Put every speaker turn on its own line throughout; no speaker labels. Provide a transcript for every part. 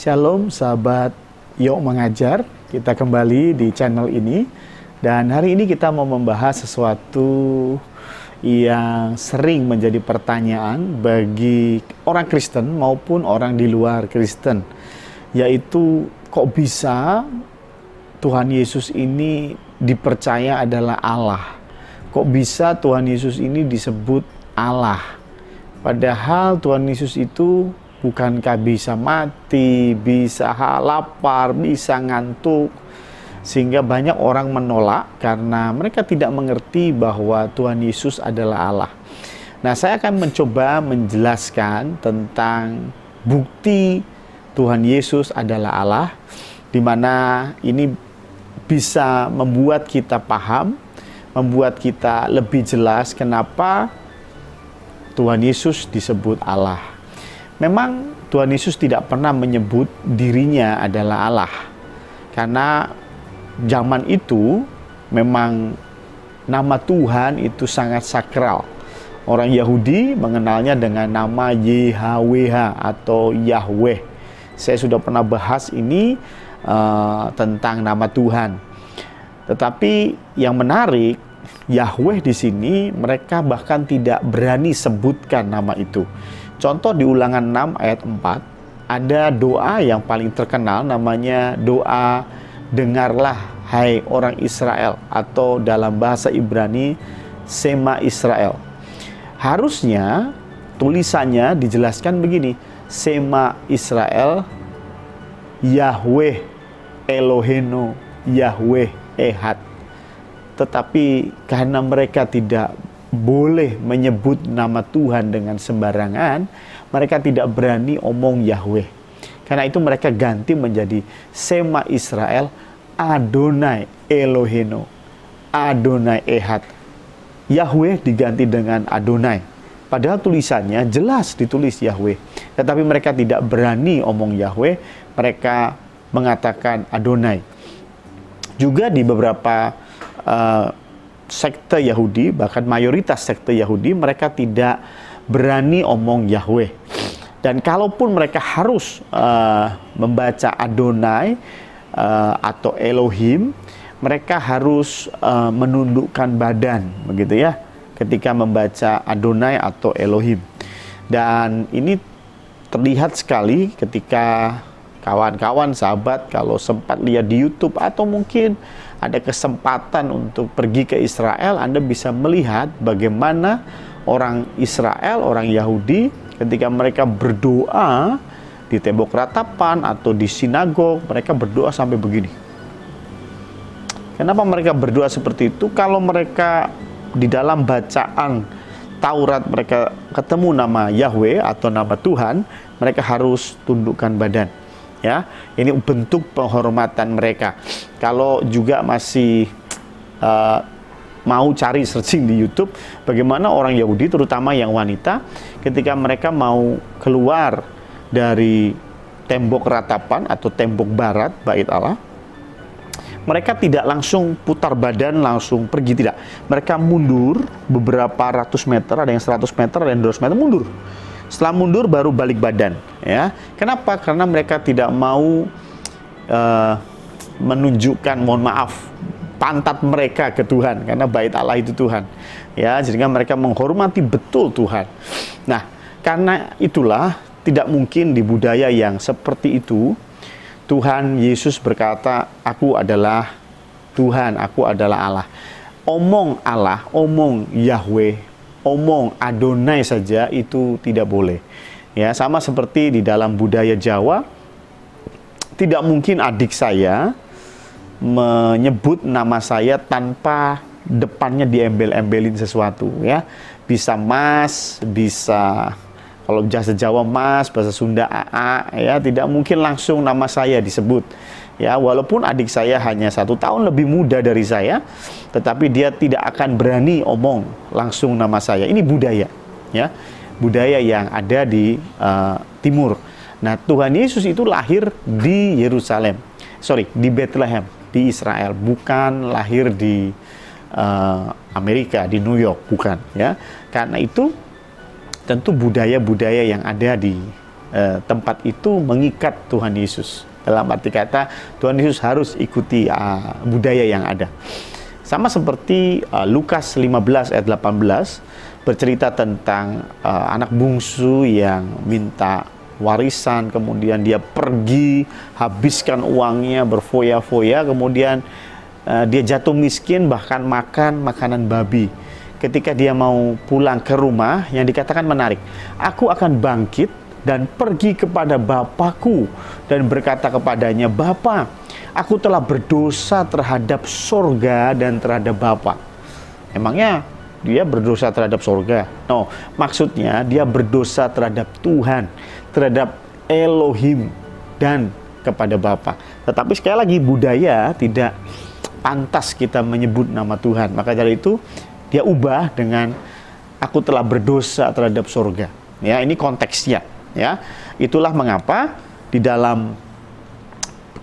Shalom sahabat Yuk Mengajar, kita kembali di channel ini. Dan hari ini kita mau membahas sesuatu yang sering menjadi pertanyaan bagi orang Kristen maupun orang di luar Kristen, yaitu kok bisa Tuhan Yesus ini dipercaya adalah Allah? Kok bisa Tuhan Yesus ini disebut Allah? Padahal Tuhan Yesus itu bukankah bisa mati, bisa lapar, bisa ngantuk, sehingga banyak orang menolak karena mereka tidak mengerti bahwa Tuhan Yesus adalah Allah. Nah, saya akan mencoba menjelaskan tentang bukti Tuhan Yesus adalah Allah, di mana ini bisa membuat kita paham, membuat kita lebih jelas kenapa Tuhan Yesus disebut Allah. Memang Tuhan Yesus tidak pernah menyebut dirinya adalah Allah, karena zaman itu memang nama Tuhan itu sangat sakral. Orang Yahudi mengenalnya dengan nama YHWH atau Yahweh. Saya sudah pernah bahas ini tentang nama Tuhan. Tetapi yang menarik, Yahweh di sini mereka bahkan tidak berani sebutkan nama itu. Contoh di Ulangan 6 ayat 4, ada doa yang paling terkenal, namanya doa dengarlah hai orang Israel, atau dalam bahasa Ibrani Shema Israel. Harusnya tulisannya dijelaskan begini, Shema Israel Yahweh Elohenu Yahweh Ehad. Tetapi karena mereka tidak boleh menyebut nama Tuhan dengan sembarangan, mereka tidak berani omong Yahweh. Karena itu mereka ganti menjadi Shema Israel Adonai Elohenu Adonai Ehad. Yahweh diganti dengan Adonai, padahal tulisannya jelas ditulis Yahweh. Tetapi mereka tidak berani omong Yahweh, mereka mengatakan Adonai. Juga di beberapa sekte Yahudi, bahkan mayoritas sekte Yahudi, mereka tidak berani omong Yahweh. Dan kalaupun mereka harus membaca Adonai atau Elohim, mereka harus menundukkan badan, begitu ya, ketika membaca Adonai atau Elohim. Dan ini terlihat sekali ketika kawan-kawan sahabat kalau sempat lihat di YouTube atau mungkin ada kesempatan untuk pergi ke Israel, Anda bisa melihat bagaimana orang Israel, orang Yahudi, ketika mereka berdoa di tembok ratapan atau di sinagog, mereka berdoa sampai begini. Kenapa mereka berdoa seperti itu? Kalau mereka di dalam bacaan Taurat mereka ketemu nama Yahweh atau nama Tuhan, mereka harus tundukkan badan. Ya, ini bentuk penghormatan mereka. Kalau juga masih mau cari searching di YouTube, bagaimana orang Yahudi, terutama yang wanita, ketika mereka mau keluar dari tembok ratapan atau tembok barat bait Allah, mereka tidak langsung putar badan langsung pergi, tidak. Mereka mundur beberapa ratus meter, ada yang 100 meter, ada yang 200 meter, mundur. Setelah mundur baru balik badan, ya. Kenapa? Karena mereka tidak mau menunjukkan, mohon maaf, pantat mereka ke Tuhan, karena bait Allah itu Tuhan, ya. Sehingga mereka menghormati betul Tuhan. Nah, karena itulah tidak mungkin di budaya yang seperti itu Tuhan Yesus berkata, aku adalah Tuhan, aku adalah Allah. Omong Allah, omong Yahweh, omong Adonai saja itu tidak boleh. Ya, sama seperti di dalam budaya Jawa, tidak mungkin adik saya menyebut nama saya tanpa depannya diembel-embelin sesuatu, ya. Bisa Mas, bisa kalau bahasa Jawa Mas, bahasa Sunda AA, ya, tidak mungkin langsung nama saya disebut. Ya, walaupun adik saya hanya 1 tahun lebih muda dari saya, tetapi dia tidak akan berani omong langsung nama saya. Ini budaya, ya, budaya yang ada di timur. Nah, Tuhan Yesus itu lahir di Yerusalem, di Bethlehem, di Israel, bukan lahir di Amerika, di New York, bukan, ya. Karena itu tentu budaya-budaya yang ada di tempat itu mengikat Tuhan Yesus. Dalam arti kata, Tuhan Yesus harus ikuti budaya yang ada. Sama seperti Lukas 15 ayat 18 bercerita tentang anak bungsu yang minta warisan, kemudian dia pergi, habiskan uangnya, berfoya-foya, kemudian dia jatuh miskin, bahkan makan makanan babi. Ketika dia mau pulang ke rumah, yang dikatakan menarik, aku akan bangkit dan pergi kepada Bapakku dan berkata kepadanya, Bapa, aku telah berdosa terhadap sorga dan terhadap Bapa. Emangnya dia berdosa terhadap sorga? No, maksudnya dia berdosa terhadap Tuhan, terhadap Elohim, dan kepada Bapa. Tetapi sekali lagi, budaya tidak pantas kita menyebut nama Tuhan. Maka dari itu dia ubah dengan aku telah berdosa terhadap sorga. Ya, ini konteksnya. Ya, itulah mengapa di dalam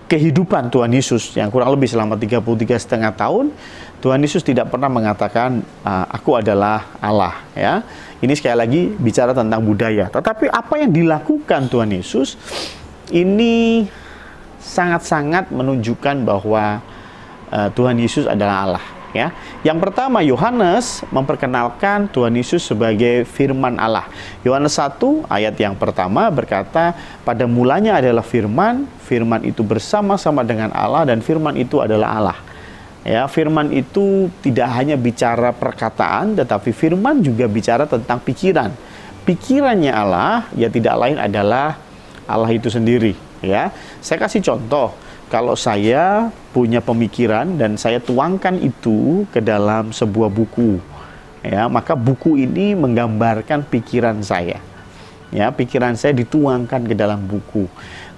kehidupan Tuhan Yesus yang kurang lebih selama 33,5 tahun, Tuhan Yesus tidak pernah mengatakan aku adalah Allah. Ya, ini sekali lagi bicara tentang budaya. Tetapi apa yang dilakukan Tuhan Yesus ini sangat-sangat menunjukkan bahwa Tuhan Yesus adalah Allah. Ya, yang pertama, Yohanes memperkenalkan Tuhan Yesus sebagai firman Allah. Yohanes 1 ayat yang pertama berkata, pada mulanya adalah firman, firman itu bersama-sama dengan Allah, dan firman itu adalah Allah. Ya, firman itu tidak hanya bicara perkataan, tetapi firman juga bicara tentang pikiran. Pikirannya Allah, ya tidak lain adalah Allah itu sendiri. Ya, saya kasih contoh. Kalau saya punya pemikiran dan saya tuangkan itu ke dalam sebuah buku, ya, maka buku ini menggambarkan pikiran saya. Ya, pikiran saya dituangkan ke dalam buku.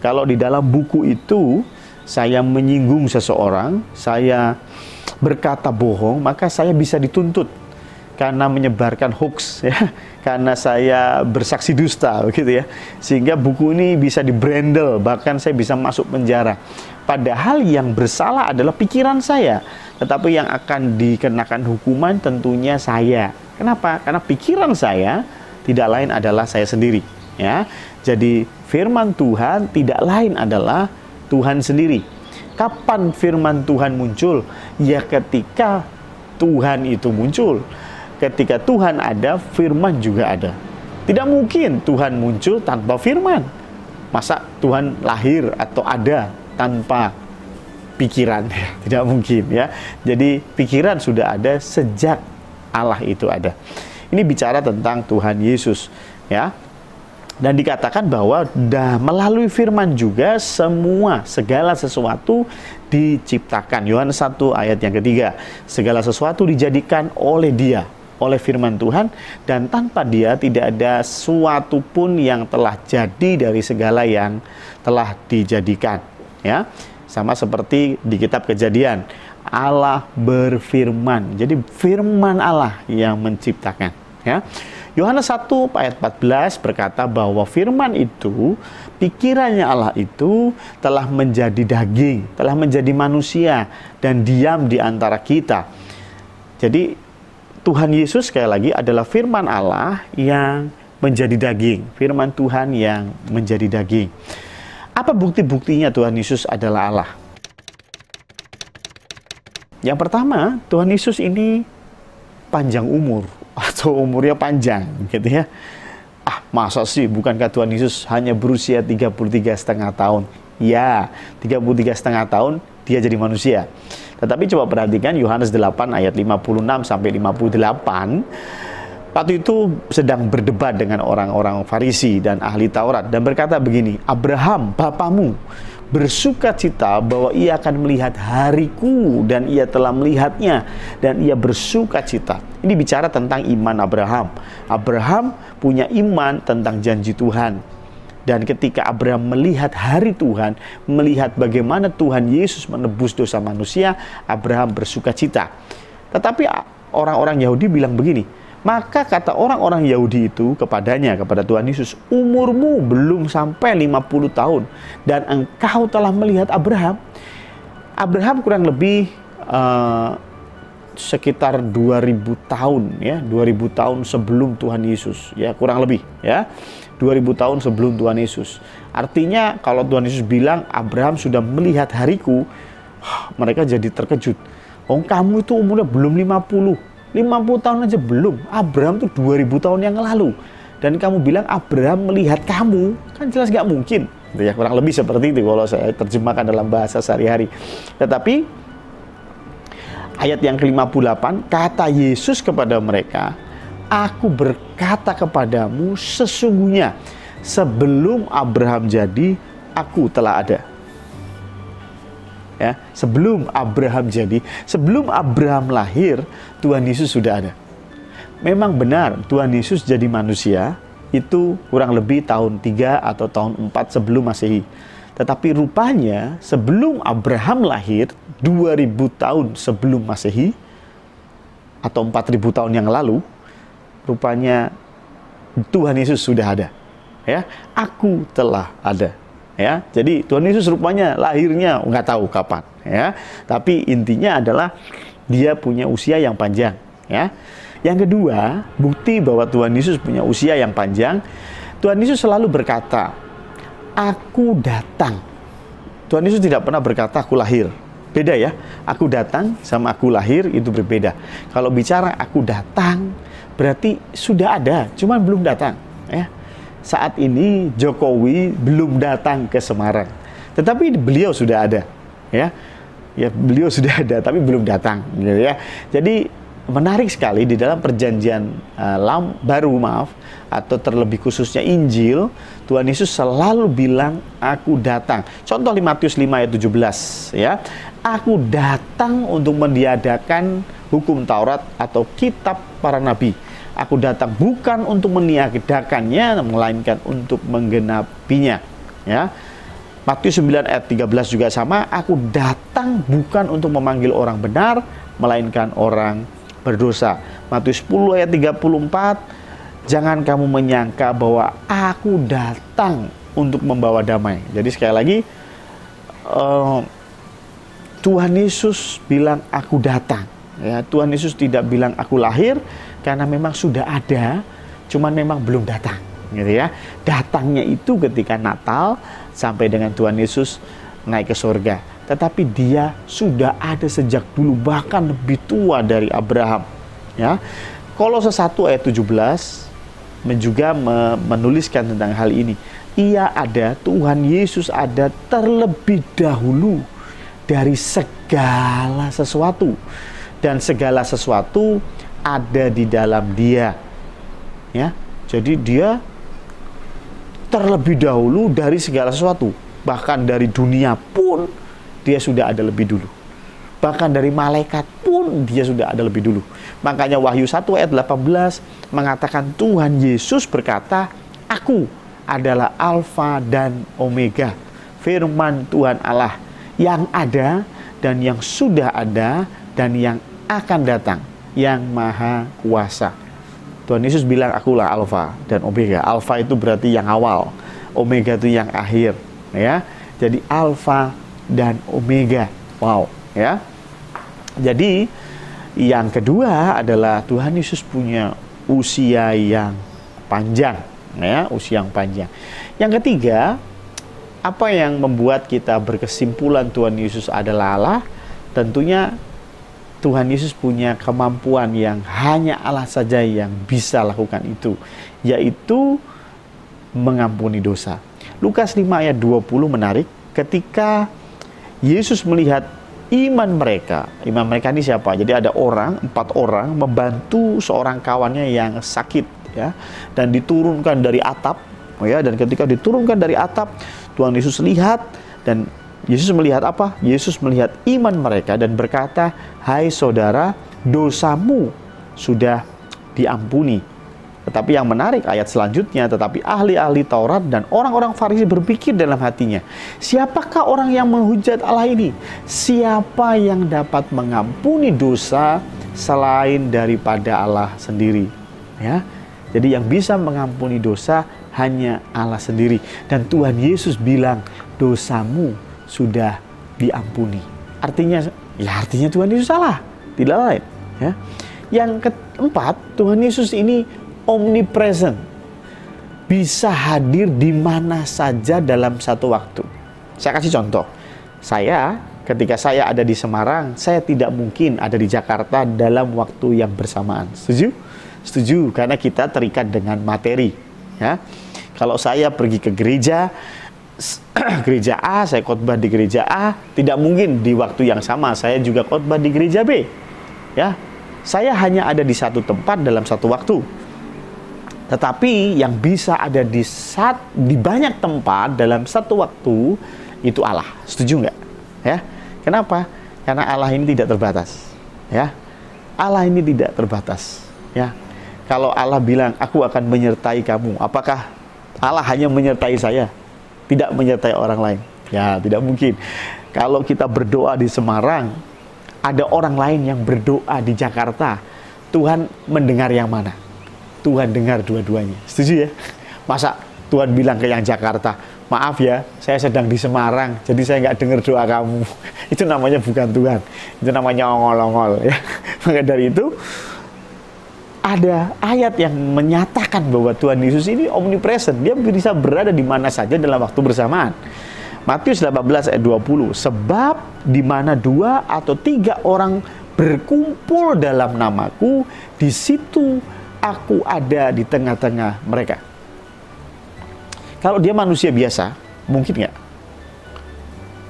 Kalau di dalam buku itu saya menyinggung seseorang, saya berkata bohong, maka saya bisa dituntut karena menyebarkan hoax, ya, karena saya bersaksi dusta, begitu ya, sehingga buku ini bisa dibrandel, bahkan saya bisa masuk penjara. Padahal yang bersalah adalah pikiran saya, tetapi yang akan dikenakan hukuman tentunya saya. Kenapa? Karena pikiran saya tidak lain adalah saya sendiri. Ya, jadi firman Tuhan tidak lain adalah Tuhan sendiri. Kapan firman Tuhan muncul? Ya, ketika Tuhan itu muncul. Ketika Tuhan ada, firman juga ada. Tidak mungkin Tuhan muncul tanpa firman. Masa Tuhan lahir atau ada tanpa pikiran? Tidak mungkin, ya. Jadi pikiran sudah ada sejak Allah itu ada. Ini bicara tentang Tuhan Yesus, ya. Dan dikatakan bahwa melalui firman juga segala sesuatu diciptakan. Yohanes 1 ayat yang ketiga. Segala sesuatu dijadikan oleh Dia, oleh firman Tuhan, dan tanpa Dia tidak ada suatu pun yang telah jadi dari segala yang telah dijadikan. Ya, sama seperti di kitab Kejadian, Allah berfirman. Jadi firman Allah yang menciptakan. Ya, Yohanes 1 ayat 14 berkata bahwa firman itu, pikirannya Allah itu telah menjadi daging, telah menjadi manusia dan diam di antara kita. Jadi Tuhan Yesus sekali lagi adalah firman Allah yang menjadi daging, firman Tuhan yang menjadi daging. Apa bukti-buktinya Tuhan Yesus adalah Allah? Yang pertama, Tuhan Yesus ini panjang umur, atau umurnya panjang, gitu ya. Masa sih, bukankah Tuhan Yesus hanya berusia 33,5 tahun? Ya, 33,5 tahun dia jadi manusia. Tetapi coba perhatikan Yohanes 8 ayat 56 sampai 58. Waktu itu sedang berdebat dengan orang-orang Farisi dan ahli Taurat dan berkata begini, Abraham, bapamu, bersuka cita bahwa ia akan melihat hariku, dan ia telah melihatnya dan ia bersuka cita. Ini bicara tentang iman Abraham. Abraham punya iman tentang janji Tuhan. Dan ketika Abraham melihat hari Tuhan, melihat bagaimana Tuhan Yesus menebus dosa manusia, Abraham bersuka cita. Tetapi orang-orang Yahudi bilang begini, maka kata orang-orang Yahudi itu kepadanya, kepada Tuhan Yesus, umurmu belum sampai 50 tahun dan engkau telah melihat Abraham. Abraham kurang lebih sekitar 2000 tahun ya, 2000 tahun sebelum Tuhan Yesus ya, kurang lebih ya. 2000 tahun sebelum Tuhan Yesus. Artinya kalau Tuhan Yesus bilang Abraham sudah melihat hariku, mereka jadi terkejut. Oh, kamu itu umurnya belum 50 tahun aja belum. Abraham itu 2000 tahun yang lalu. Dan kamu bilang Abraham melihat kamu, kan jelas gak mungkin. Ya, kurang lebih seperti itu kalau saya terjemahkan dalam bahasa sehari-hari. Tetapi ayat yang ke-58, kata Yesus kepada mereka, aku berkata kepadamu, sesungguhnya sebelum Abraham jadi, aku telah ada. Ya, sebelum Abraham jadi, sebelum Abraham lahir, Tuhan Yesus sudah ada. Memang benar, Tuhan Yesus jadi manusia, itu kurang lebih tahun 3 atau tahun 4 sebelum Masehi. Tetapi rupanya sebelum Abraham lahir, 2000 tahun sebelum Masehi, atau 4000 tahun yang lalu, rupanya Tuhan Yesus sudah ada. Ya, aku telah ada. Ya, jadi Tuhan Yesus rupanya lahirnya nggak tahu kapan. Ya, tapi intinya adalah dia punya usia yang panjang. Ya, yang kedua, bukti bahwa Tuhan Yesus punya usia yang panjang. Tuhan Yesus selalu berkata, aku datang. Tuhan Yesus tidak pernah berkata aku lahir. Beda ya, aku datang sama aku lahir itu berbeda. Kalau bicara aku datang, berarti sudah ada, cuman belum datang. Ya. Saat ini Jokowi belum datang ke Semarang, tetapi beliau sudah ada. Ya, beliau sudah ada, tapi belum datang. Gitu ya. Jadi menarik sekali di dalam perjanjian baru, atau terlebih khususnya Injil, Tuhan Yesus selalu bilang aku datang. Contoh di Matius 5 ayat 17 ya. Aku datang untuk meniadakan hukum Taurat atau kitab para nabi. Aku datang bukan untuk meniadakannya, melainkan untuk menggenapinya. Ya. Matius 9 ayat 13 juga sama. Aku datang bukan untuk memanggil orang benar, melainkan orang berdosa. Matius 10 ayat 34, jangan kamu menyangka bahwa aku datang untuk membawa damai. Jadi sekali lagi, Tuhan Yesus bilang aku datang. Ya, Tuhan Yesus tidak bilang aku lahir, karena memang sudah ada, cuman memang belum datang. Gitu ya. Datangnya itu ketika Natal sampai dengan Tuhan Yesus naik ke surga. Tetapi dia sudah ada sejak dulu, bahkan lebih tua dari Abraham. Ya, Kolose 1 ayat 17 juga menuliskan tentang hal ini. Ia ada, Tuhan Yesus ada terlebih dahulu dari segala sesuatu. Dan segala sesuatu ada di dalam dia. Ya, jadi dia terlebih dahulu dari segala sesuatu. Bahkan dari dunia pun dia sudah ada lebih dulu. Bahkan dari malaikat pun dia sudah ada lebih dulu. Makanya Wahyu 1 ayat 18 mengatakan Tuhan Yesus berkata, aku adalah Alfa dan Omega. Firman Tuhan Allah yang ada dan yang sudah ada dan yang akan datang, yang maha kuasa. Tuhan Yesus bilang akulah Alfa dan Omega. Alfa itu berarti yang awal, Omega itu yang akhir. Ya, jadi Alfa dan Omega. Wow, ya. Jadi yang kedua adalah Tuhan Yesus punya usia yang panjang, ya, usia yang panjang. Yang ketiga, apa yang membuat kita berkesimpulan Tuhan Yesus adalah Allah? Tentunya Tuhan Yesus punya kemampuan yang hanya Allah saja yang bisa lakukan itu, yaitu mengampuni dosa. Lukas 5 ayat 20 menarik, ketika Yesus melihat iman mereka ini siapa? Jadi ada 4 orang membantu seorang kawannya yang sakit, ya, dan diturunkan dari atap, ya, dan ketika diturunkan dari atap, Tuhan Yesus lihat, dan Yesus melihat apa? Yesus melihat iman mereka dan berkata, hai saudara, dosamu sudah diampuni. Tetapi yang menarik ayat selanjutnya, tetapi ahli-ahli Taurat dan orang-orang Farisi berpikir dalam hatinya, siapakah orang yang menghujat Allah ini? Siapa yang dapat mengampuni dosa selain daripada Allah sendiri? Ya, jadi yang bisa mengampuni dosa hanya Allah sendiri. Dan Tuhan Yesus bilang, dosamu sudah diampuni. Artinya Tuhan Yesus salah, tidak lain. Ya. Yang keempat, Tuhan Yesus ini omnipresent. Bisa hadir di mana saja dalam satu waktu. Saya kasih contoh. Ketika saya ada di Semarang, saya tidak mungkin ada di Jakarta dalam waktu yang bersamaan. Setuju? Setuju, karena kita terikat dengan materi. Ya. Kalau saya pergi ke gereja A, saya khotbah di gereja A, tidak mungkin di waktu yang sama saya juga khotbah di gereja B. Ya. Saya hanya ada di satu tempat dalam satu waktu. Tetapi yang bisa ada di banyak tempat dalam satu waktu itu Allah. Setuju nggak? Ya. Kenapa? Karena Allah ini tidak terbatas. Ya. Allah ini tidak terbatas. Ya. Kalau Allah bilang, aku akan menyertai kamu, apakah Allah hanya menyertai saya? Tidak menyertai orang lain? Ya, tidak mungkin. Kalau kita berdoa di Semarang, ada orang lain yang berdoa di Jakarta, Tuhan mendengar yang mana? Tuhan dengar dua-duanya. Setuju ya? Masa Tuhan bilang ke yang Jakarta, maaf ya, saya sedang di Semarang, jadi saya nggak dengar doa kamu. Itu namanya bukan Tuhan. Itu namanya ongol-ongol. Ya. Maka dari itu, ada ayat yang menyatakan bahwa Tuhan Yesus ini omnipresent. Dia bisa berada di mana saja dalam waktu bersamaan. Matius 18 ayat 20. Sebab di mana 2 atau 3 orang berkumpul dalam namaku, di situ aku ada di tengah-tengah mereka. Kalau dia manusia biasa, mungkin nggak?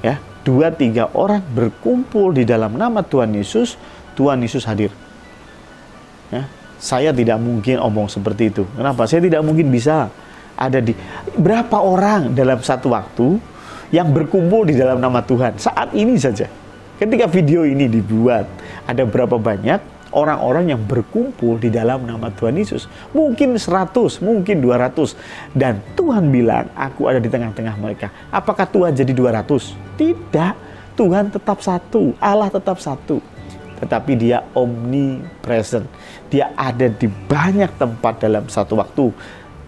Ya, 2-3 orang berkumpul di dalam nama Tuhan Yesus hadir. Ya, saya tidak mungkin omong seperti itu. Kenapa? Saya tidak mungkin bisa ada di berapa orang dalam satu waktu yang berkumpul di dalam nama Tuhan saat ini saja. Ketika video ini dibuat, ada berapa banyak orang-orang yang berkumpul di dalam nama Tuhan Yesus? Mungkin 100, mungkin 200. Dan Tuhan bilang, aku ada di tengah-tengah mereka. Apakah Tuhan jadi 200? Tidak. Tuhan tetap satu, Allah tetap satu. Tetapi dia omnipresent. Dia ada di banyak tempat dalam satu waktu.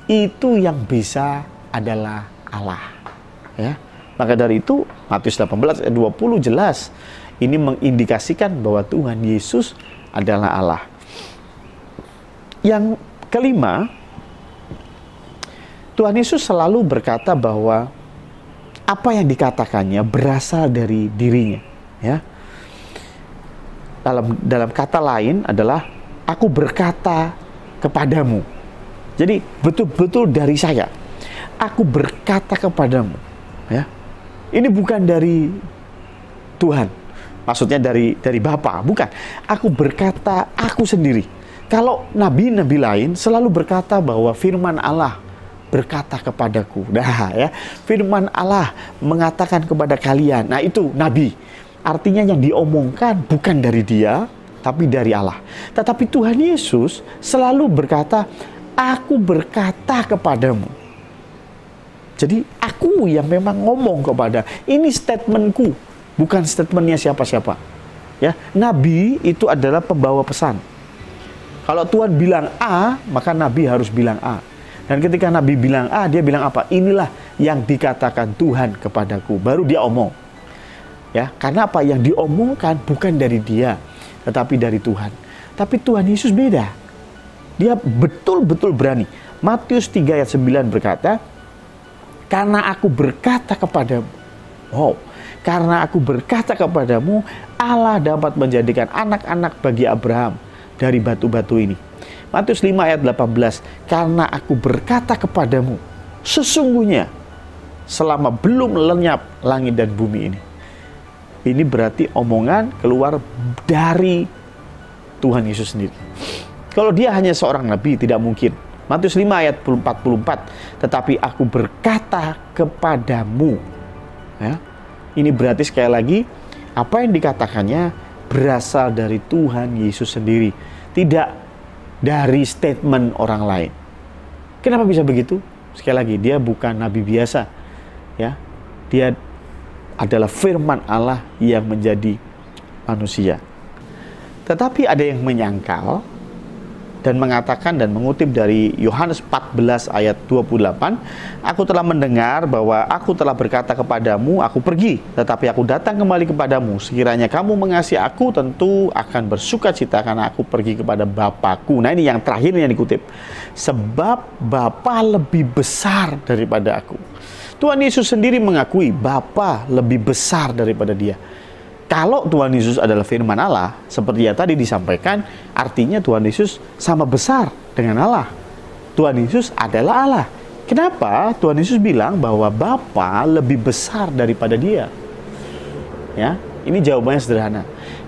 Itu yang bisa adalah Allah. Ya. Maka dari itu, Matius 18 ayat 20 jelas. Ini mengindikasikan bahwa Tuhan Yesus adalah Allah. Yang kelima, Tuhan Yesus selalu berkata bahwa apa yang dikatakannya berasal dari dirinya. Ya. Dalam kata lain adalah, aku berkata kepadamu. Jadi betul-betul dari saya. Aku berkata kepadamu. Ya. Ini bukan dari Tuhan, maksudnya dari Bapa, bukan. Aku berkata aku sendiri. Kalau nabi-nabi lain selalu berkata bahwa firman Allah berkata kepadaku. Nah, ya, firman Allah mengatakan kepada kalian. Nah, itu nabi. Artinya yang diomongkan bukan dari dia, tapi dari Allah. Tetapi Tuhan Yesus selalu berkata, aku berkata kepadamu. Jadi aku yang memang ngomong kepada, ini statementku, bukan statementnya siapa-siapa. Ya, nabi itu adalah pembawa pesan. Kalau Tuhan bilang A, maka nabi harus bilang A. Dan ketika nabi bilang A, dia bilang apa? Inilah yang dikatakan Tuhan kepadaku. Baru dia omong. Ya, karena apa? Yang diomongkan bukan dari dia, tetapi dari Tuhan. Tapi Tuhan Yesus beda. Dia betul-betul berani. Matius 3 ayat 9 berkata, karena aku berkata kepadamu, karena aku berkata kepadamu, Allah dapat menjadikan anak-anak bagi Abraham dari batu-batu ini. Matius 5 ayat 18, karena aku berkata kepadamu, sesungguhnya selama belum lenyap langit dan bumi ini. Ini berarti omongan keluar dari Tuhan Yesus sendiri. Kalau dia hanya seorang nabi, tidak mungkin. Matius 5 ayat 44, tetapi aku berkata kepadamu. Ya. Ini berarti sekali lagi, apa yang dikatakannya berasal dari Tuhan Yesus sendiri. Tidak dari statement orang lain. Kenapa bisa begitu? Sekali lagi, dia bukan nabi biasa. Ya. Dia adalah firman Allah yang menjadi manusia. Tetapi ada yang menyangkal dan mengatakan dan mengutip dari Yohanes 14 ayat 28, aku telah mendengar bahwa aku telah berkata kepadamu, aku pergi, tetapi aku datang kembali kepadamu. Sekiranya kamu mengasihi aku, tentu akan bersuka cita karena aku pergi kepada Bapakku. Nah, ini yang terakhir yang dikutip. Sebab Bapa lebih besar daripada aku. Tuhan Yesus sendiri mengakui Bapa lebih besar daripada dia. Kalau Tuhan Yesus adalah firman Allah, seperti yang tadi disampaikan, artinya Tuhan Yesus sama besar dengan Allah. Tuhan Yesus adalah Allah. Kenapa Tuhan Yesus bilang bahwa Bapa lebih besar daripada dia? Ya, ini jawabannya sederhana.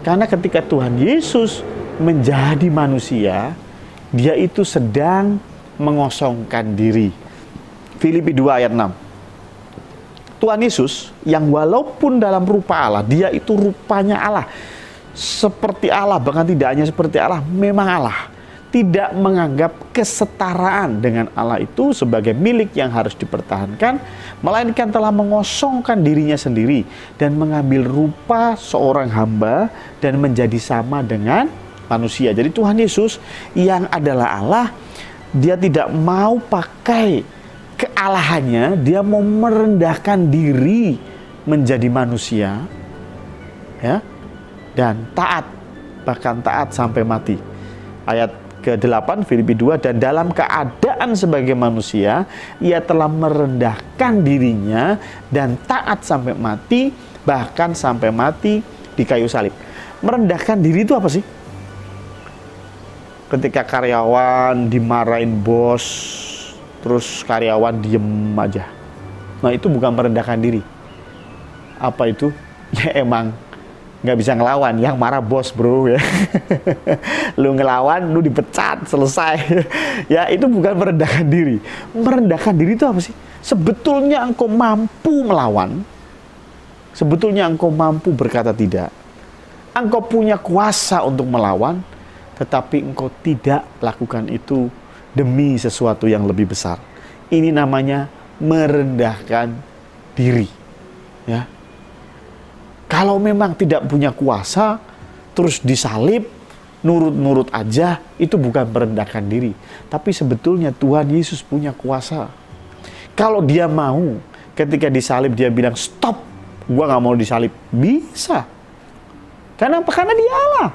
Karena ketika Tuhan Yesus menjadi manusia, dia itu sedang mengosongkan diri. Filipi 2 ayat 6. Tuhan Yesus yang walaupun dalam rupa Allah, dia itu rupanya Allah, seperti Allah, bahkan tidak hanya seperti Allah, memang Allah. Tidak menganggap kesetaraan dengan Allah itu sebagai milik yang harus dipertahankan, melainkan telah mengosongkan dirinya sendiri dan mengambil rupa seorang hamba dan menjadi sama dengan manusia. Jadi Tuhan Yesus yang adalah Allah, dia tidak mau pakai kealahannya, dia mau merendahkan diri menjadi manusia, ya, dan taat, bahkan taat sampai mati. Ayat ke-8 Filipi 2, dan dalam keadaan sebagai manusia, ia telah merendahkan dirinya dan taat sampai mati, bahkan sampai mati di kayu salib. Merendahkan diri itu apa sih? Ketika karyawan dimarahin bos, terus karyawan diem aja. Nah, itu bukan merendahkan diri. Apa itu? Ya emang nggak bisa ngelawan. Yang marah bos, bro, ya. Lu ngelawan, lu dipecat, selesai. Ya, itu bukan merendahkan diri. Merendahkan diri itu apa sih? Sebetulnya engkau mampu melawan. Sebetulnya engkau mampu berkata tidak. Engkau punya kuasa untuk melawan, tetapi engkau tidak lakukan itu demi sesuatu yang lebih besar. Ini namanya merendahkan diri. Ya. Kalau memang tidak punya kuasa, terus disalib, nurut-nurut aja, itu bukan merendahkan diri. Tapi sebetulnya Tuhan Yesus punya kuasa. Kalau dia mau, ketika disalib dia bilang, stop, gua gak mau disalib. Bisa. Karena apa? Karena dia Allah.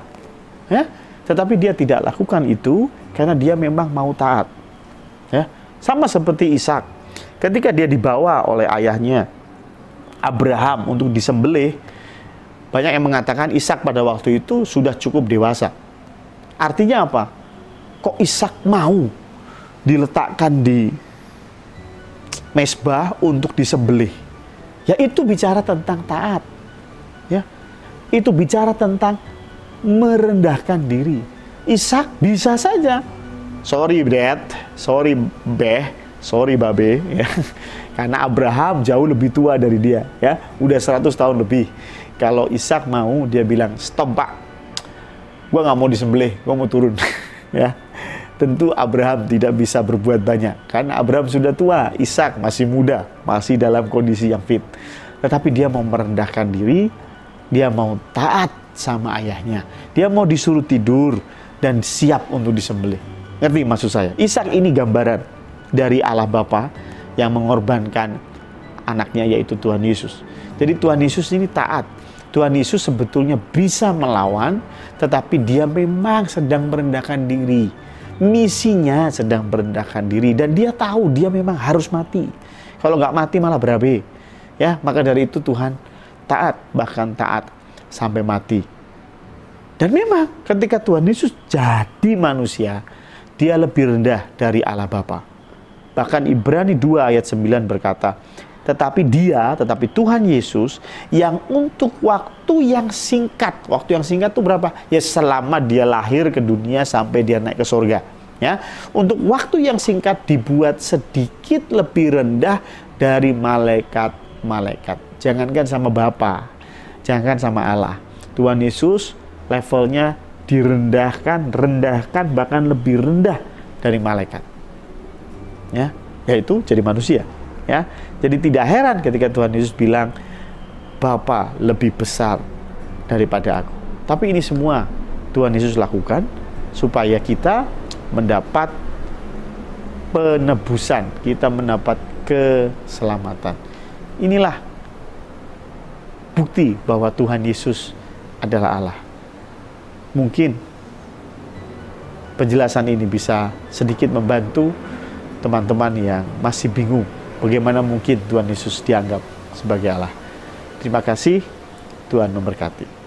Ya. Tetapi dia tidak lakukan itu, karena dia memang mau taat. Ya, sama seperti Ishak. Ketika dia dibawa oleh ayahnya Abraham untuk disembelih, banyak yang mengatakan Ishak pada waktu itu sudah cukup dewasa. Artinya apa? Kok Ishak mau diletakkan di mezbah untuk disembelih? Ya, itu bicara tentang taat. Ya, itu bicara tentang merendahkan diri. Ishak bisa saja, sorry dad, sorry beh, sorry babe, ya. Karena Abraham jauh lebih tua dari dia, ya, udah 100 tahun lebih. Kalau Ishak mau, dia bilang, stop pak, gua nggak mau disembelih, gua mau turun. Ya, tentu Abraham tidak bisa berbuat banyak, karena Abraham sudah tua, Ishak masih muda, masih dalam kondisi yang fit. Tetapi dia mau merendahkan diri, dia mau taat sama ayahnya, dia mau disuruh tidur dan siap untuk disembelih. Ngerti maksud saya? Ishak ini gambaran dari Allah Bapa yang mengorbankan anaknya, yaitu Tuhan Yesus. Jadi Tuhan Yesus ini taat. Tuhan Yesus sebetulnya bisa melawan, tetapi dia memang sedang merendahkan diri. Misinya sedang merendahkan diri, dan dia tahu dia memang harus mati. Kalau nggak mati malah berabe. Ya, maka dari itu Tuhan taat, bahkan taat sampai mati. Dan memang ketika Tuhan Yesus jadi manusia, dia lebih rendah dari Allah Bapa. Bahkan Ibrani 2 ayat 9 berkata, tetapi Tuhan Yesus yang untuk waktu yang singkat itu berapa? Ya, selama dia lahir ke dunia sampai dia naik ke surga. Ya, untuk waktu yang singkat dibuat sedikit lebih rendah dari malaikat-malaikat. Jangankan sama Bapa, jangankan sama Allah. Tuhan Yesus levelnya direndahkan, bahkan lebih rendah dari malaikat. Ya, yaitu jadi manusia. Ya, jadi tidak heran ketika Tuhan Yesus bilang, Bapa lebih besar daripada aku. Tapi ini semua Tuhan Yesus lakukan supaya kita mendapat penebusan, kita mendapat keselamatan. Inilah bukti bahwa Tuhan Yesus adalah Allah. Mungkin penjelasan ini bisa sedikit membantu teman-teman yang masih bingung bagaimana mungkin Tuhan Yesus dianggap sebagai Allah. Terima kasih, Tuhan memberkati.